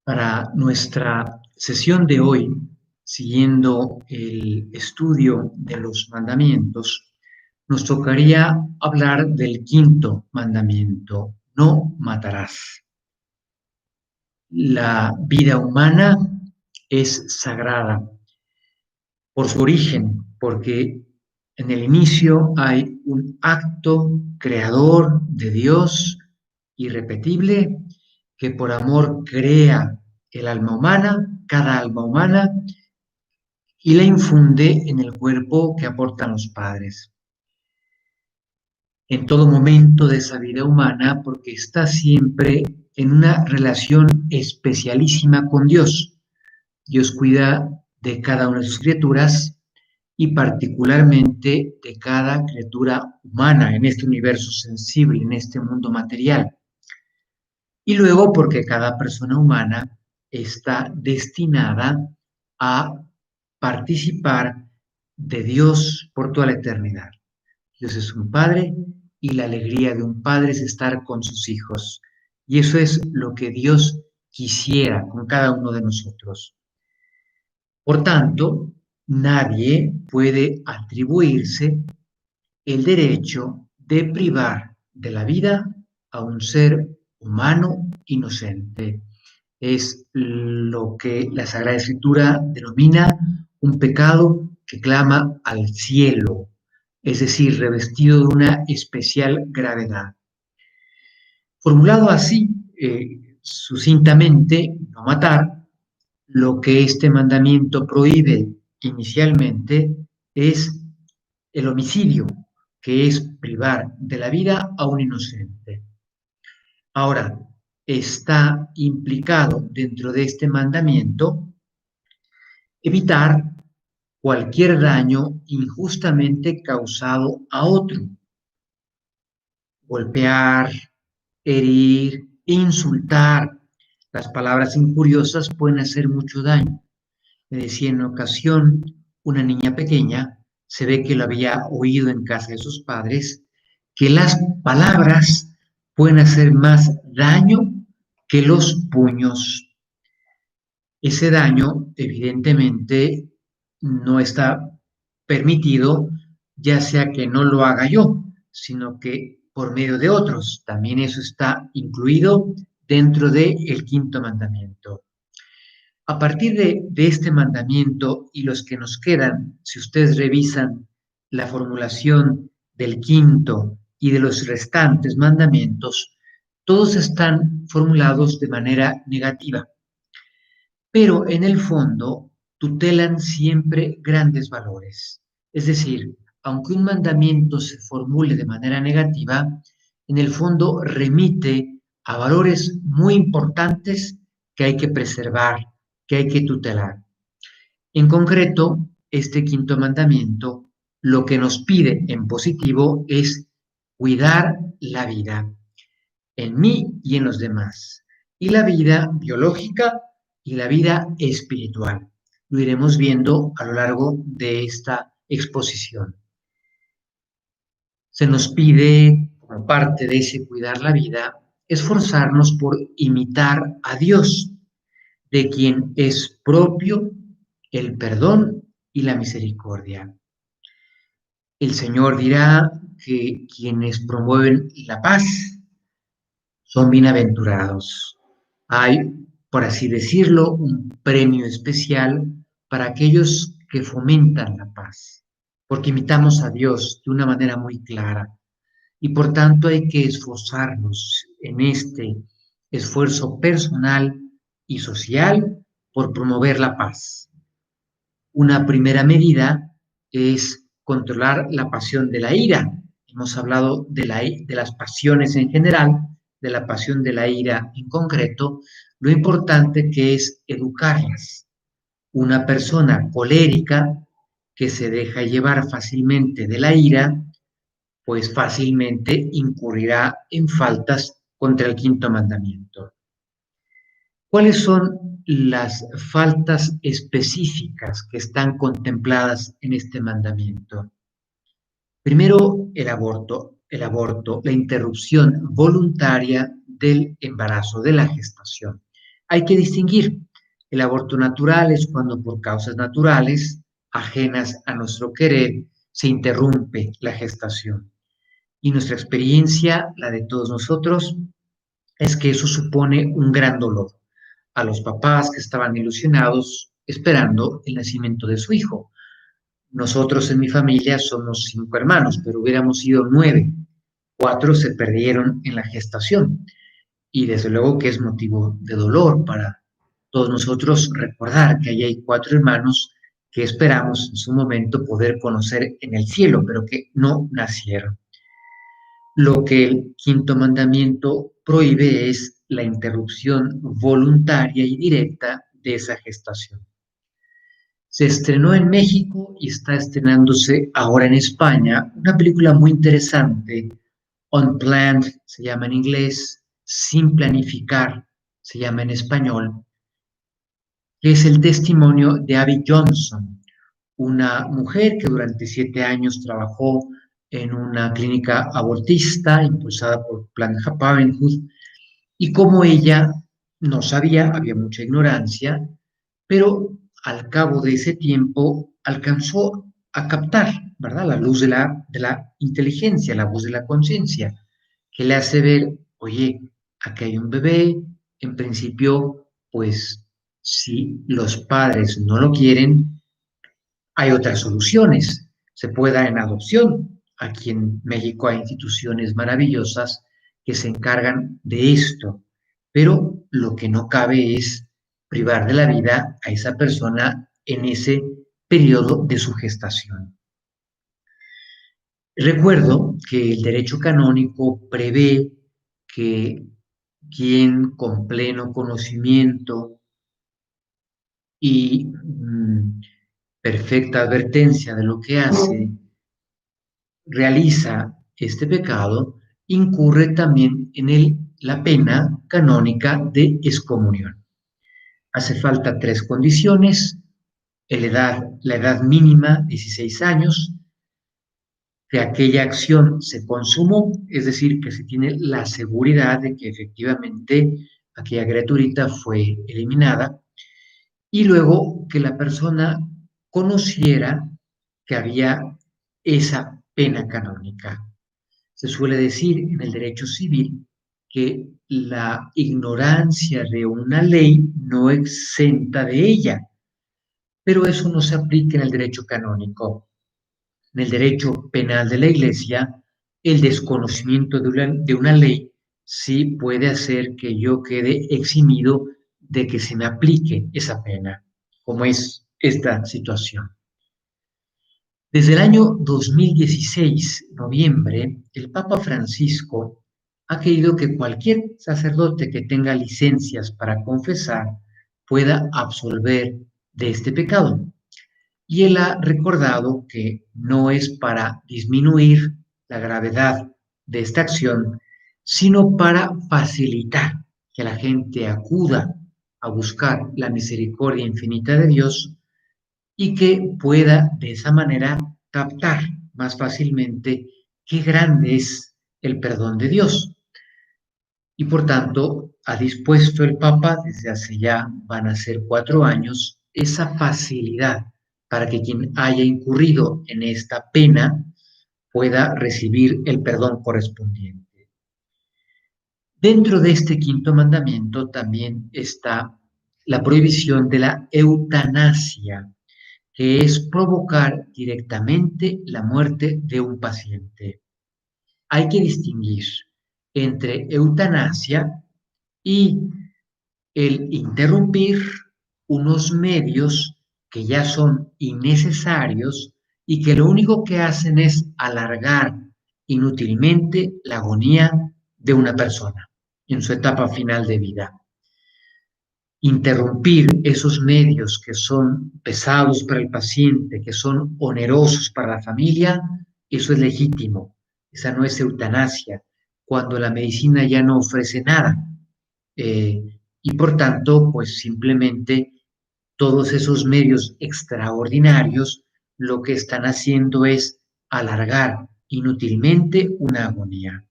Para nuestra sesión de hoy, siguiendo el estudio de los mandamientos, nos tocaría hablar del quinto mandamiento: no matarás. La vida humana es sagrada por su origen, porque en el inicio hay un acto creador de Dios irrepetible que por amor crea el alma humana, cada alma humana, y la infunde en el cuerpo que aportan los padres. En todo momento de esa vida humana, porque está siempre en una relación especialísima con Dios. Dios cuida de cada una de sus criaturas y particularmente de cada criatura humana en este universo sensible, en este mundo material. Y luego porque cada persona humana está destinada a participar de Dios por toda la eternidad. Dios es un padre y la alegría de un padre es estar con sus hijos. Y eso es lo que Dios quisiera con cada uno de nosotros. Por tanto, nadie puede atribuirse el derecho de privar de la vida a un ser humano inocente. Es lo que la Sagrada Escritura denomina un pecado que clama al cielo, es decir, revestido de una especial gravedad. Formulado así, sucintamente, no matar, lo que este mandamiento prohíbe inicialmente es el homicidio, que es privar de la vida a un inocente. Ahora, está implicado dentro de este mandamiento evitar cualquier daño injustamente causado a otro: golpear, herir, insultar. Las palabras injuriosas pueden hacer mucho daño. Me decía en una ocasión una niña pequeña, se ve que lo había oído en casa de sus padres, que las palabras pueden hacer más daño que los puños. Ese daño, evidentemente, no está permitido, ya sea que no lo haga yo, sino que por medio de otros. También eso está incluido dentro del quinto mandamiento. A partir de este mandamiento y los que nos quedan, si ustedes revisan la formulación del quinto y de los restantes mandamientos, todos están formulados de manera negativa, pero en el fondo tutelan siempre grandes valores. Es decir, aunque un mandamiento se formule de manera negativa, en el fondo remite a valores muy importantes que hay que preservar, que hay que tutelar. En concreto, este quinto mandamiento lo que nos pide en positivo es cuidar la vida en mí y en los demás, y la vida biológica y la vida espiritual. Lo iremos viendo a lo largo de esta exposición. Se nos pide, como parte de ese cuidar la vida, esforzarnos por imitar a Dios, de quien es propio el perdón y la misericordia. El Señor dirá que quienes promueven la paz son bienaventurados. Hay, por así decirlo, un premio especial para aquellos que fomentan la paz, porque imitamos a Dios de una manera muy clara y por tanto hay que esforzarnos en este esfuerzo personal y social por promover la paz. Una primera medida es controlar la pasión de la ira. Hemos hablado de las pasiones en general, de la pasión de la ira en concreto, lo importante que es educarlas. Una persona colérica que se deja llevar fácilmente de la ira, pues fácilmente incurrirá en faltas contra el quinto mandamiento. ¿Cuáles son las faltas específicas que están contempladas en este mandamiento? Primero, la interrupción voluntaria del embarazo, de la gestación. Hay que distinguir. El aborto natural es cuando por causas naturales, ajenas a nuestro querer, se interrumpe la gestación. Y nuestra experiencia, la de todos nosotros, es que eso supone un gran dolor a los papás que estaban ilusionados esperando el nacimiento de su hijo. Nosotros en mi familia somos 5 hermanos, pero hubiéramos sido 9. 4 se perdieron en la gestación y desde luego que es motivo de dolor para todos nosotros recordar que ahí hay 4 hermanos que esperamos en su momento poder conocer en el cielo, pero que no nacieron. Lo que el quinto mandamiento prohíbe es la interrupción voluntaria y directa de esa gestación. Se estrenó en México y está estrenándose ahora en España una película muy interesante, Unplanned se llama en inglés, Sin planificar se llama en español, que es el testimonio de Abby Johnson, una mujer que durante 7 años trabajó en una clínica abortista impulsada por Planned Parenthood y como ella no sabía, había mucha ignorancia, pero al cabo de ese tiempo alcanzó a captar, ¿verdad? La luz de la inteligencia, la voz de la conciencia, que le hace ver, oye, aquí hay un bebé, en principio, pues si los padres no lo quieren, hay otras soluciones. Se puede dar en adopción. Aquí en México hay instituciones maravillosas que se encargan de esto, pero lo que no cabe es privar de la vida a esa persona en ese periodo de su gestación. Recuerdo que el derecho canónico prevé que quien con pleno conocimiento y perfecta advertencia de lo que hace, realiza este pecado, incurre también en la pena canónica de excomunión. Hace falta 3 condiciones: la edad mínima, 16 años, que aquella acción se consumó, es decir, que se tiene la seguridad de que efectivamente aquella criaturita fue eliminada, y luego que la persona conociera que había esa pena canónica. Se suele decir en el derecho civil que la ignorancia de una ley no exenta de ella, pero eso no se aplica en el derecho canónico. En el derecho penal de la Iglesia, el desconocimiento de una ley sí puede hacer que yo quede eximido de que se me aplique esa pena, como es esta situación. Desde el año 2016, noviembre, el Papa Francisco ha querido que cualquier sacerdote que tenga licencias para confesar pueda absolver de este pecado. Y él ha recordado que no es para disminuir la gravedad de esta acción, sino para facilitar que la gente acuda a buscar la misericordia infinita de Dios y que pueda de esa manera captar más fácilmente qué grande es el perdón de Dios. Y por tanto, ha dispuesto el Papa, desde hace ya van a ser 4 años, esa facilidad para que quien haya incurrido en esta pena pueda recibir el perdón correspondiente. Dentro de este quinto mandamiento también está la prohibición de la eutanasia, que es provocar directamente la muerte de un paciente. Hay que distinguir entre eutanasia y el interrumpir unos medios que ya son innecesarios y que lo único que hacen es alargar inútilmente la agonía de una persona en su etapa final de vida. Interrumpir esos medios que son pesados para el paciente, que son onerosos para la familia, eso es legítimo. Esa no es eutanasia, cuando la medicina ya no ofrece nada. Y por tanto, pues simplemente todos esos medios extraordinarios lo que están haciendo es alargar inútilmente una agonía.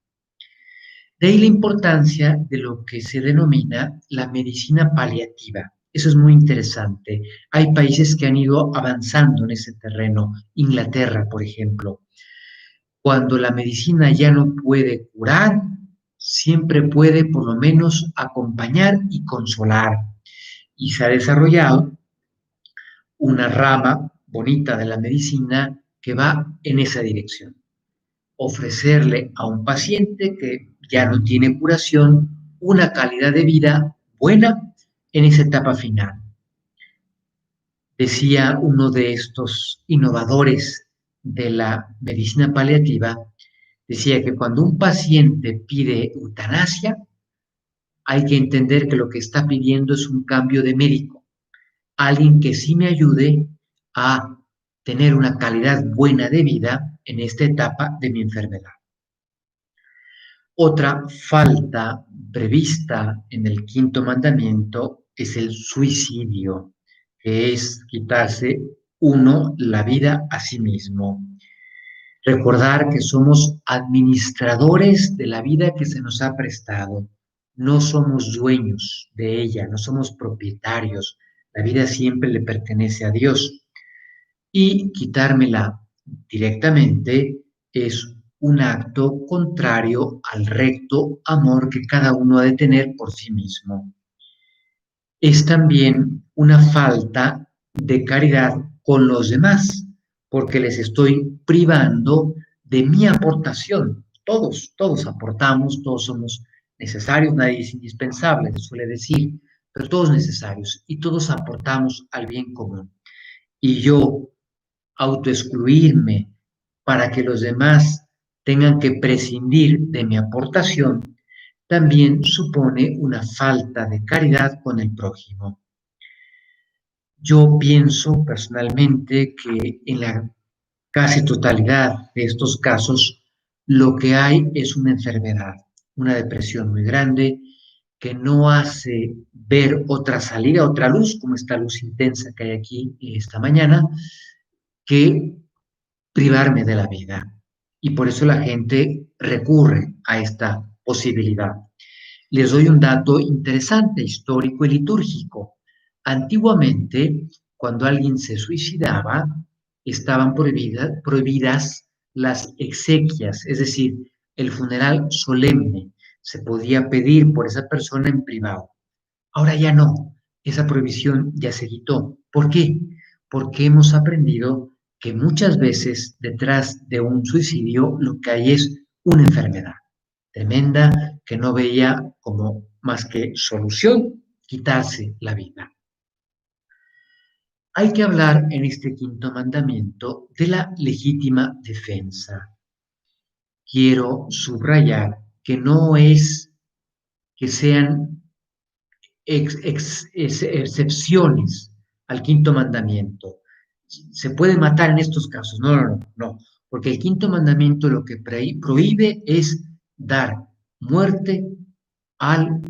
De ahí la importancia de lo que se denomina la medicina paliativa. Eso es muy interesante. Hay países que han ido avanzando en ese terreno. Inglaterra, por ejemplo. Cuando la medicina ya no puede curar, siempre puede por lo menos acompañar y consolar. Y se ha desarrollado una rama bonita de la medicina que va en esa dirección. Ofrecerle a un paciente que ya no tiene curación una calidad de vida buena en esa etapa final. Decía uno de estos innovadores de la medicina paliativa, decía que cuando un paciente pide eutanasia, hay que entender que lo que está pidiendo es un cambio de médico, alguien que sí me ayude a tener una calidad buena de vida en esta etapa de mi enfermedad. Otra falta prevista en el quinto mandamiento es el suicidio, que es quitarse uno la vida a sí mismo. Recordar que somos administradores de la vida que se nos ha prestado. No somos dueños de ella, no somos propietarios. La vida siempre le pertenece a Dios. Y quitármela directamente es un acto contrario al recto amor que cada uno ha de tener por sí mismo. Es también una falta de caridad con los demás, porque les estoy privando de mi aportación. Todos aportamos, todos somos necesarios, nadie es indispensable, se suele decir, pero todos necesarios y todos aportamos al bien común. Y yo autoexcluirme para que los demás tengan que prescindir de mi aportación, también supone una falta de caridad con el prójimo. Yo pienso personalmente que en la casi totalidad de estos casos lo que hay es una enfermedad, una depresión muy grande que no hace ver otra salida, otra luz, como esta luz intensa que hay aquí esta mañana, que privarme de la vida. Y por eso la gente recurre a esta posibilidad. Les doy un dato interesante, histórico y litúrgico. Antiguamente, cuando alguien se suicidaba, estaban prohibidas las exequias, es decir, el funeral solemne. Se podía pedir por esa persona en privado. Ahora ya no, esa prohibición ya se quitó. ¿Por qué? Porque hemos aprendido que muchas veces detrás de un suicidio lo que hay es una enfermedad tremenda que no veía como más que solución quitarse la vida. Hay que hablar en este quinto mandamiento de la legítima defensa. Quiero subrayar que no es que sean excepciones al quinto mandamiento. Se puede matar en estos casos. No, porque el quinto mandamiento lo que prohíbe es dar muerte al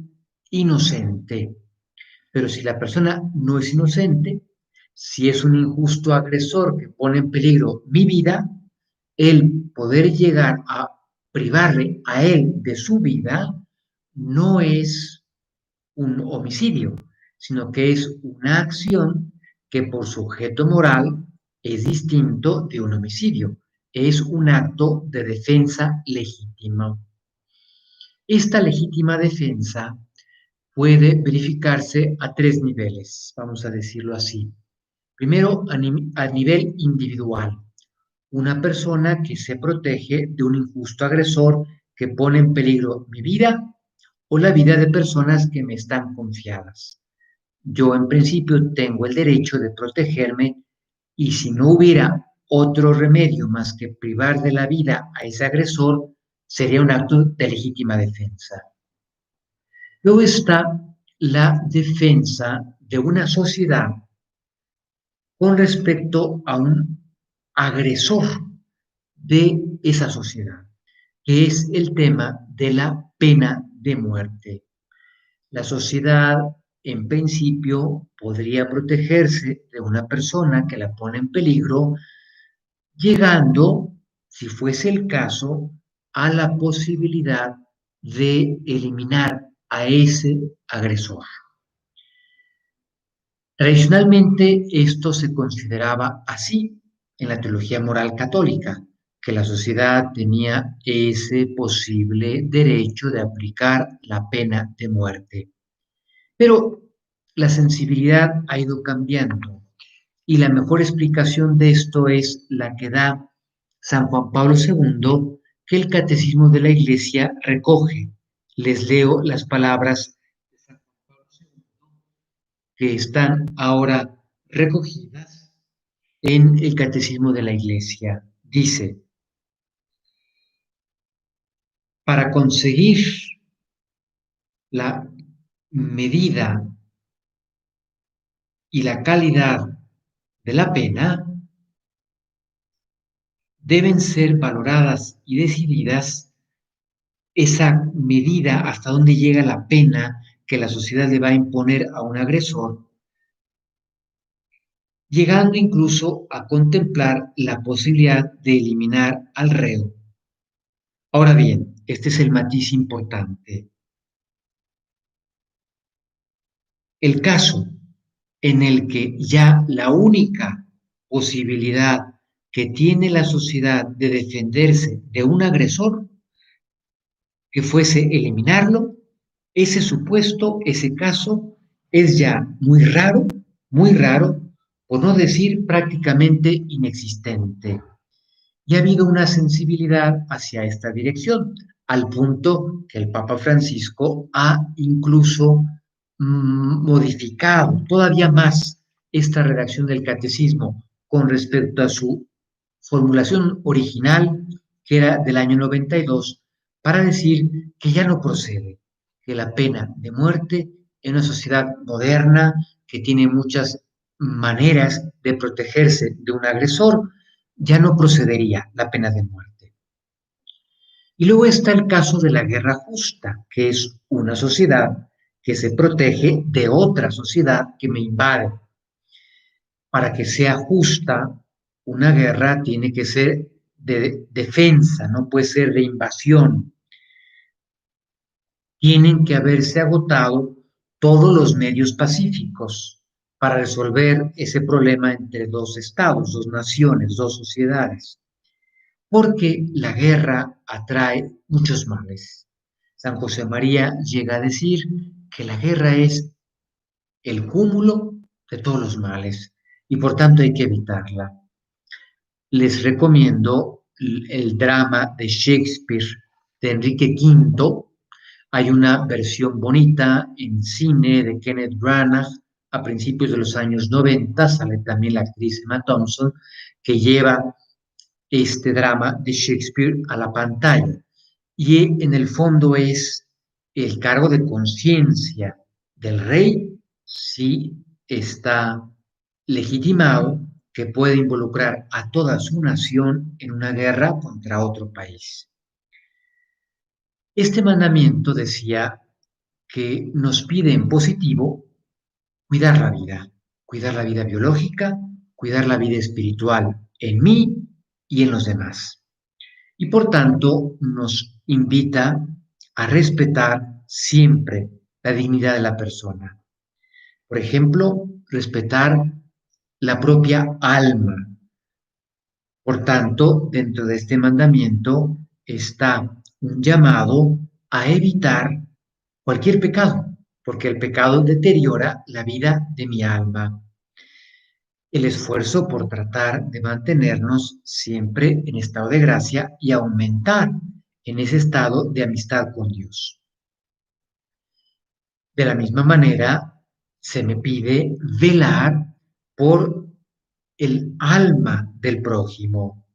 inocente. Pero si la persona no es inocente, si es un injusto agresor que pone en peligro mi vida, el poder llegar a privarle a él de su vida no es un homicidio, sino que es una acción que por su objeto moral es distinto de un homicidio. Es un acto de defensa legítima. Esta legítima defensa puede verificarse a tres niveles, vamos a decirlo así. Primero, a nivel individual, una persona que se protege de un injusto agresor que pone en peligro mi vida o la vida de personas que me están confiadas. Yo en principio tengo el derecho de protegerme y si no hubiera otro remedio más que privar de la vida a ese agresor, sería un acto de legítima defensa. Luego está la defensa de una sociedad con respecto a un agresor de esa sociedad, que es el tema de la pena de muerte. La sociedad, en principio, podría protegerse de una persona que la pone en peligro, llegando, si fuese el caso, a la posibilidad de eliminar a ese agresor. Tradicionalmente esto se consideraba así en la teología moral católica, que la sociedad tenía ese posible derecho de aplicar la pena de muerte. Pero la sensibilidad ha ido cambiando y la mejor explicación de esto es la que da San Juan Pablo II, que el Catecismo de la Iglesia recoge. Les leo las palabras de San Juan Pablo II que están ahora recogidas en el Catecismo de la Iglesia. Dice, para conseguir la medida y la calidad de la pena, deben ser valoradas y decididas esa medida hasta dónde llega la pena que la sociedad le va a imponer a un agresor, llegando incluso a contemplar la posibilidad de eliminar al reo. Ahora bien, este es el matiz importante. El caso en el que ya la única posibilidad que tiene la sociedad de defenderse de un agresor que fuese eliminarlo, ese supuesto, ese caso es ya muy raro, por no decir prácticamente inexistente. Y ha habido una sensibilidad hacia esta dirección, al punto que el Papa Francisco ha incluso modificado todavía más esta redacción del catecismo con respecto a su formulación original, que era del año 92, para decir que ya no procede, que la pena de muerte en una sociedad moderna que tiene muchas maneras de protegerse de un agresor, ya no procedería la pena de muerte. Y luego está el caso de la guerra justa, que es una sociedad que se protege de otra sociedad que me invade. Para que sea justa, una guerra tiene que ser de defensa, no puede ser de invasión. Tienen que haberse agotado todos los medios pacíficos para resolver ese problema entre dos estados, dos naciones, dos sociedades, porque la guerra atrae muchos males. San José María llega a decir que la guerra es el cúmulo de todos los males y por tanto hay que evitarla. Les recomiendo el drama de Shakespeare de Enrique V. Hay una versión bonita en cine de Kenneth Branagh a principios de los años 90, sale también la actriz Emma Thompson, que lleva este drama de Shakespeare a la pantalla. Y en el fondo es el cargo de conciencia del rey, si está legitimado, que puede involucrar a toda su nación en una guerra contra otro país. Este mandamiento decía que nos pide en positivo cuidar la vida biológica, cuidar la vida espiritual en mí y en los demás. Y por tanto nos invita a respetar siempre la dignidad de la persona. Por ejemplo, respetar la propia alma. Por tanto, dentro de este mandamiento está un llamado a evitar cualquier pecado, porque el pecado deteriora la vida de mi alma. El esfuerzo por tratar de mantenernos siempre en estado de gracia y aumentar en ese estado de amistad con Dios. De la misma manera, se me pide velar por el alma del prójimo.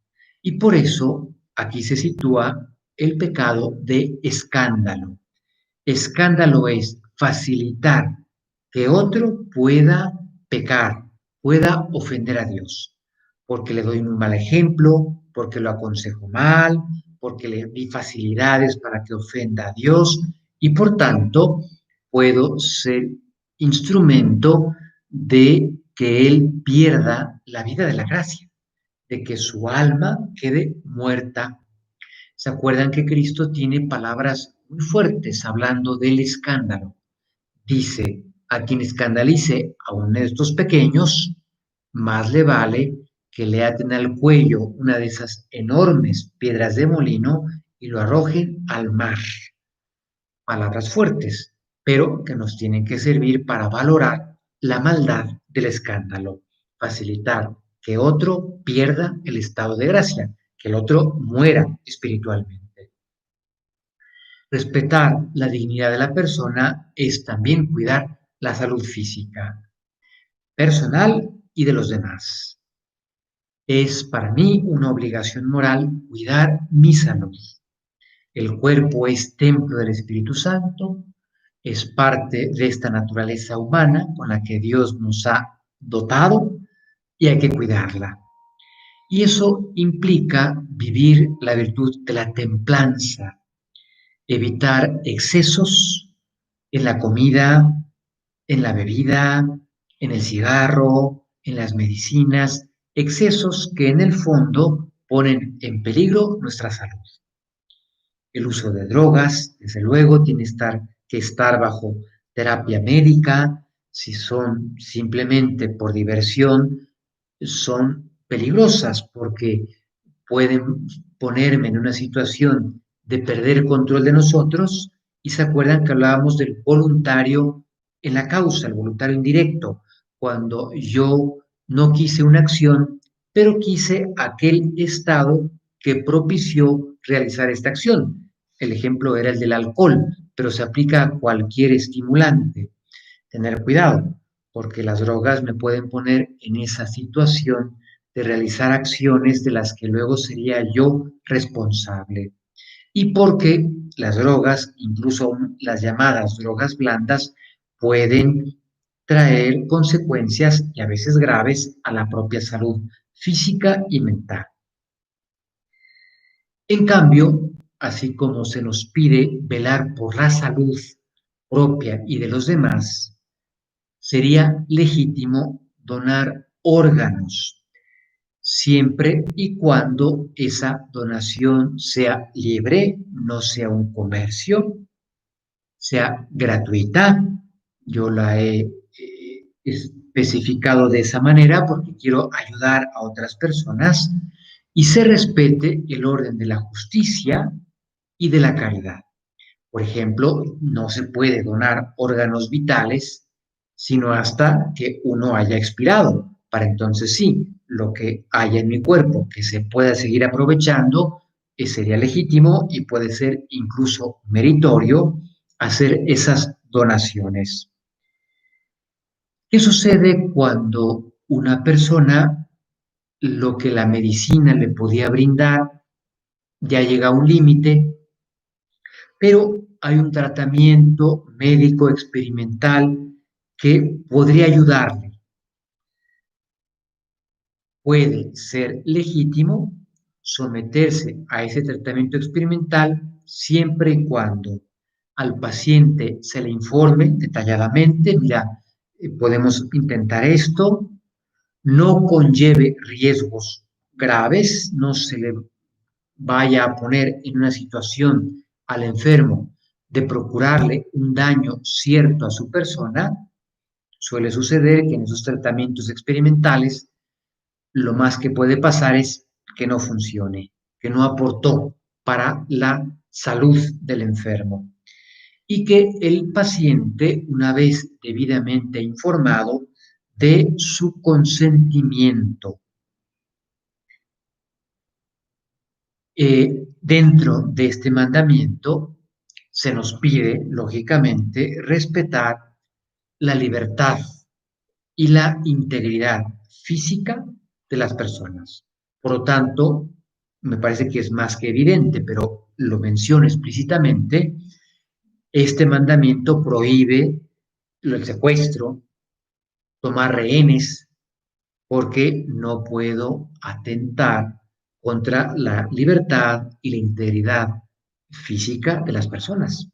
Y por eso aquí se sitúa el pecado de escándalo. Escándalo es facilitar que otro pueda pecar, pueda ofender a Dios, porque le doy un mal ejemplo, porque lo aconsejo mal, porque le di facilidades para que ofenda a Dios y por tanto puedo ser instrumento de que él pierda la vida de la gracia, de que su alma quede muerta. ¿Se acuerdan que Cristo tiene palabras muy fuertes hablando del escándalo? Dice, a quien escandalice a uno de estos pequeños, más le vale que le aten al cuello una de esas enormes piedras de molino y lo arrojen al mar. Palabras fuertes, pero que nos tienen que servir para valorar la maldad del escándalo, facilitar que otro pierda el estado de gracia, que el otro muera espiritualmente. Respetar la dignidad de la persona es también cuidar la salud física, personal y de los demás. Es para mí una obligación moral cuidar mi salud. El cuerpo es templo del Espíritu Santo, es parte de esta naturaleza humana con la que Dios nos ha dotado y hay que cuidarla. Y eso implica vivir la virtud de la templanza, evitar excesos en la comida, en la bebida, en el cigarro, en las medicinas, excesos que en el fondo ponen en peligro nuestra salud. El uso de drogas, desde luego, tiene que estar bajo terapia médica. Si son simplemente por diversión, son peligrosas porque pueden ponerme en una situación de perder control de nosotros. Y se acuerdan que hablábamos del voluntario en la causa, el voluntario indirecto, cuando yo no quise una acción, pero quise aquel estado que propició realizar esta acción. El ejemplo era el del alcohol, pero se aplica a cualquier estimulante. Tener cuidado, porque las drogas me pueden poner en esa situación de realizar acciones de las que luego sería yo responsable. Y porque las drogas, incluso las llamadas drogas blandas, pueden traer consecuencias y a veces graves a la propia salud física y mental. En cambio, así como se nos pide velar por la salud propia y de los demás, sería legítimo donar órganos, siempre y cuando esa donación sea libre, no sea un comercio, sea gratuita. Yo la he especificado de esa manera porque quiero ayudar a otras personas y se respete el orden de la justicia y de la caridad. Por ejemplo, no se puede donar órganos vitales sino hasta que uno haya expirado. Para entonces sí, lo que haya en mi cuerpo que se pueda seguir aprovechando sería legítimo y puede ser incluso meritorio hacer esas donaciones. ¿Qué sucede cuando una persona lo que la medicina le podía brindar ya llega a un límite, pero hay un tratamiento médico experimental que podría ayudarle? Puede ser legítimo someterse a ese tratamiento experimental siempre y cuando al paciente se le informe detalladamente, mira, podemos intentar esto, no conlleve riesgos graves, no se le vaya a poner en una situación al enfermo de procurarle un daño cierto a su persona. Suele suceder que en esos tratamientos experimentales lo más que puede pasar es que no funcione, que no aportó para la salud del enfermo y que el paciente, una vez debidamente informado, dé su consentimiento. Dentro de este mandamiento se nos pide, lógicamente, respetar la libertad y la integridad física de las personas. Por lo tanto, me parece que es más que evidente, pero lo menciono explícitamente, este mandamiento prohíbe el secuestro, tomar rehenes, porque no puedo atentar contra la libertad y la integridad física de las personas.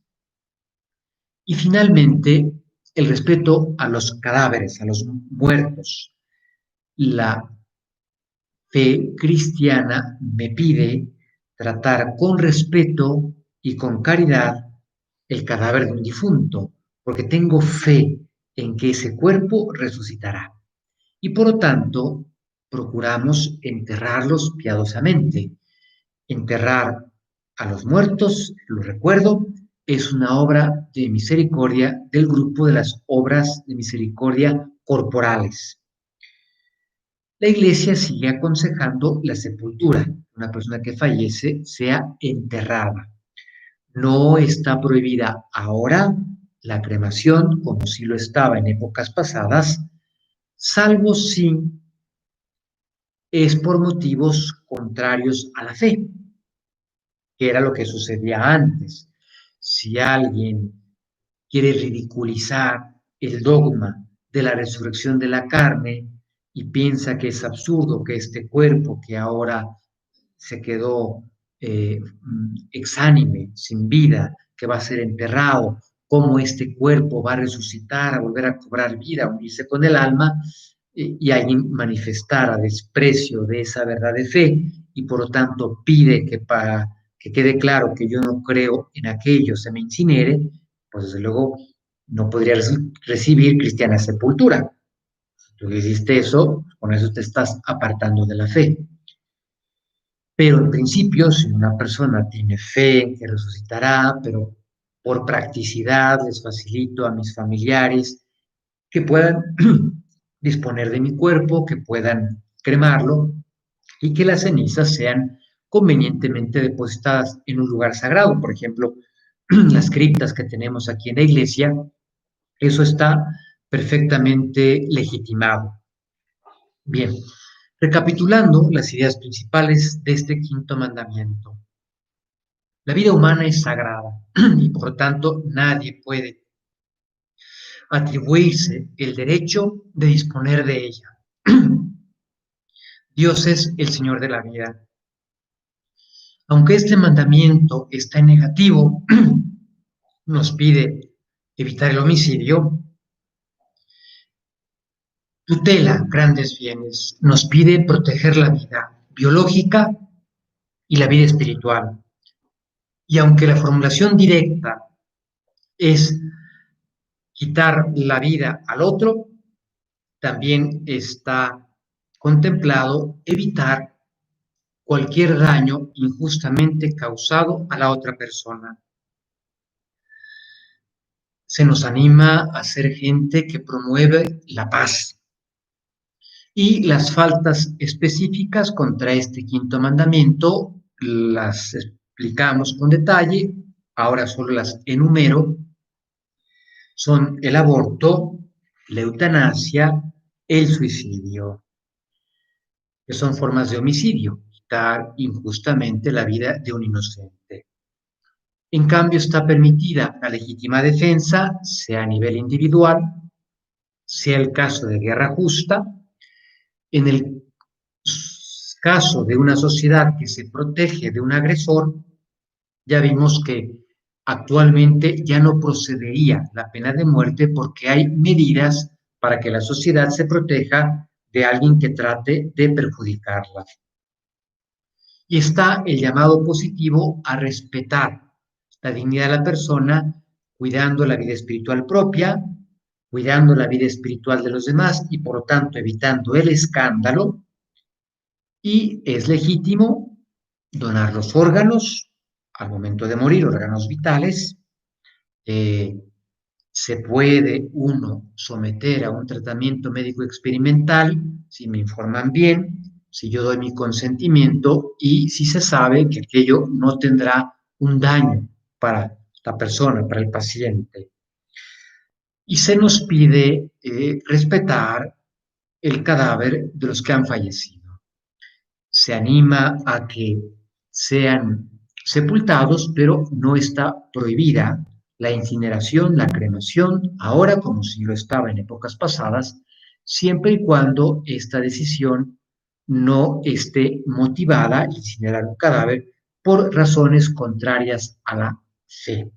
Y finalmente, el respeto a los cadáveres, a los muertos. La fe cristiana me pide tratar con respeto y con caridad el cadáver de un difunto, porque tengo fe en que ese cuerpo resucitará. Y por lo tanto, procuramos enterrarlos piadosamente. Enterrar a los muertos, lo recuerdo, es una obra de misericordia del grupo de las obras de misericordia corporales. La Iglesia sigue aconsejando la sepultura. Una persona que fallece sea enterrada. No está prohibida ahora la cremación, como si lo estaba en épocas pasadas, salvo si es por motivos contrarios a la fe, que era lo que sucedía antes. Si alguien quiere ridiculizar el dogma de la resurrección de la carne y piensa que es absurdo que este cuerpo que ahora se quedó exánime, sin vida, que va a ser enterrado, cómo este cuerpo va a resucitar, a volver a cobrar vida, a unirse con el alma, y alguien manifestara desprecio de esa verdad de fe y por lo tanto pide que para que quede claro que yo no creo en aquello se me incinere, pues desde luego no podría recibir cristiana sepultura. Si tú hiciste eso, con eso te estás apartando de la fe. Pero en principio, si una persona tiene fe en que resucitará, pero por practicidad les facilito a mis familiares que puedan disponer de mi cuerpo, que puedan cremarlo y que las cenizas sean convenientemente depositadas en un lugar sagrado. Por ejemplo, las criptas que tenemos aquí en la iglesia, eso está perfectamente legitimado. Bien, recapitulando las ideas principales de este quinto mandamiento. La vida humana es sagrada y por lo tanto nadie puede atribuirse el derecho de disponer de ella. Dios es el Señor de la vida. Aunque este mandamiento está en negativo, nos pide evitar el homicidio, tutela grandes bienes, nos pide proteger la vida biológica y la vida espiritual. Y aunque la formulación directa es quitar la vida al otro, también está contemplado evitar cualquier daño injustamente causado a la otra persona. Se nos anima a ser gente que promueve la paz. Y las faltas específicas contra este quinto mandamiento las explicamos con detalle, ahora solo las enumero. Son el aborto, la eutanasia, el suicidio, que son formas de homicidio, quitar injustamente la vida de un inocente. En cambio, está permitida la legítima defensa, sea a nivel individual, sea el caso de guerra justa. En el caso de una sociedad que se protege de un agresor, ya vimos que actualmente ya no procedería la pena de muerte porque hay medidas para que la sociedad se proteja de alguien que trate de perjudicarla. Y está el llamado positivo a respetar la dignidad de la persona, cuidando la vida espiritual propia, cuidando la vida espiritual de los demás y por lo tanto evitando el escándalo. Y es legítimo donar los órganos al momento de morir, órganos vitales. Se puede uno someter a un tratamiento médico experimental si me informan bien, si yo doy mi consentimiento y si se sabe que aquello no tendrá un daño para la persona, para el paciente. Y se nos pide respetar el cadáver de los que han fallecido. Se anima a que sean sepultados, pero no está prohibida la incineración, la cremación, ahora como si lo estaba en épocas pasadas, siempre y cuando esta decisión no esté motivada, incinerar un cadáver, por razones contrarias a la fe.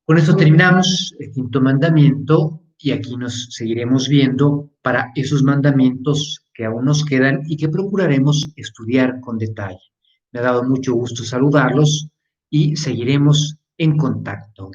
Con esto terminamos el quinto mandamiento y aquí nos seguiremos viendo para esos mandamientos que aún nos quedan y que procuraremos estudiar con detalle. Me ha dado mucho gusto saludarlos y seguiremos en contacto.